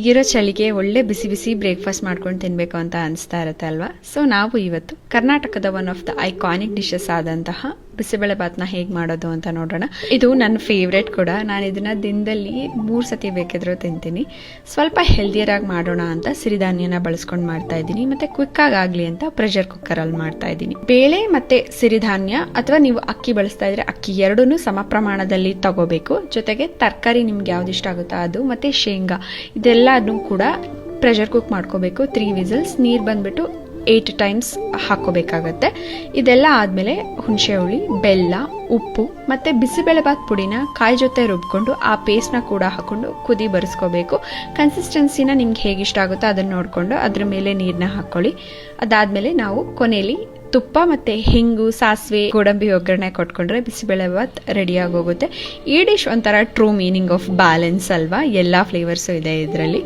ಈಗಿರೋ ಚಳಿಗೆ ಒಳ್ಳೆ ಬಿಸಿ ಬಿಸಿ ಬ್ರೇಕ್ಫಾಸ್ಟ್ ಮಾಡ್ಕೊಂಡು ತಿನ್ಬೇಕು ಅಂತ ಅನಿಸ್ತಾ ಇರುತ್ತೆ ಅಲ್ವಾ. ಸೊ ನಾವು ಇವತ್ತು ಕರ್ನಾಟಕದ one of the iconic dishes ಆದಂತಹ ಬಿಸಿಬೇಳೆ ಬಾತ್ನ ಹೇಗೆ ಮಾಡೋದು ಅಂತ ನೋಡೋಣ. ಇದು ನನ್ನ ಫೇವ್ರೇಟ್ ಕೂಡ. ನಾನು ಇದನ್ನ ದಿನದಲ್ಲಿ 3 ಸತಿ ಬೇಕಿದ್ರೂ ತಿಂತೀನಿ. ಸ್ವಲ್ಪ ಹೆಲ್ದಿಯರ್ ಆಗಿ ಮಾಡೋಣ ಅಂತ ಸಿರಿಧಾನ್ಯನ ಬಳಸ್ಕೊಂಡು ಮಾಡ್ತಾ ಇದ್ದೀನಿ, ಮತ್ತೆ ಕ್ವಿಕ್ ಆಗಲಿ ಅಂತ ಪ್ರೆಷರ್ ಕುಕ್ಕರ್ ಅಲ್ಲಿ ಮಾಡ್ತಾ ಇದ್ದೀನಿ. ಬೇಳೆ ಮತ್ತೆ ಸಿರಿಧಾನ್ಯ ಅಥವಾ ನೀವು ಅಕ್ಕಿ ಬಳಸ್ತಾ ಇದ್ರೆ ಅಕ್ಕಿ ಎರಡೂ ಸಮ ಪ್ರಮಾಣದಲ್ಲಿ ತಗೋಬೇಕು. ಜೊತೆಗೆ ತರಕಾರಿ ನಿಮ್ಗೆ ಯಾವ್ದು ಇಷ್ಟ ಆಗುತ್ತೋ ಅದು, ಮತ್ತೆ ಶೇಂಗಾ, ಇದೆಲ್ಲನೂ ಕೂಡ ಪ್ರೆಷರ್ ಕುಕ್ ಮಾಡ್ಕೋಬೇಕು. 3 ವಿಸಲ್ಸ್, ನೀರು ಬಂದ್ಬಿಟ್ಟು 8 ಟೈಮ್ಸ್ ಹಾಕೋಬೇಕಾಗತ್ತೆ. ಇದೆಲ್ಲ ಆದಮೇಲೆ ಹುಣಸೆ ಹುಳಿ, ಬೆಲ್ಲ, ಉಪ್ಪು ಮತ್ತು ಬಿಸಿಬೇಳೆಬಾತ್ ಪುಡಿನ ಕಾಯಿ ಜೊತೆ ರುಬ್ಕೊಂಡು ಆ ಪೇಸ್ಟ್ನ ಕೂಡ ಹಾಕ್ಕೊಂಡು ಕುದಿ ಬರೆಸ್ಕೋಬೇಕು. ಕನ್ಸಿಸ್ಟೆನ್ಸಿನ ನಿಮ್ಗೆ ಹೇಗೆ ಇಷ್ಟ ಆಗುತ್ತೋ ಅದನ್ನು ನೋಡಿಕೊಂಡು ಅದ್ರ ಮೇಲೆ ನೀರನ್ನ ಹಾಕ್ಕೊಳ್ಳಿ. ಅದಾದಮೇಲೆ ನಾವು ಕೊನೆಯಲ್ಲಿ ತುಪ್ಪ ಮತ್ತು ಹಿಂಗು, ಸಾಸಿವೆ, ಗೋಡಂಬಿ ಒಗ್ಗರಣೆ ಕೊಟ್ಕೊಂಡ್ರೆ ಬಿಸಿಬೇಳೆಬಾತ್ ರೆಡಿ ಆಗೋಗುತ್ತೆ. ಈ ಡಿಶ್ ಒಂಥರ ಟ್ರೂ ಮೀನಿಂಗ್ ಆಫ್ ಬ್ಯಾಲೆನ್ಸ್ ಅಲ್ವಾ. ಎಲ್ಲ ಫ್ಲೇವರ್ಸು ಇದೆ ಇದರಲ್ಲಿ.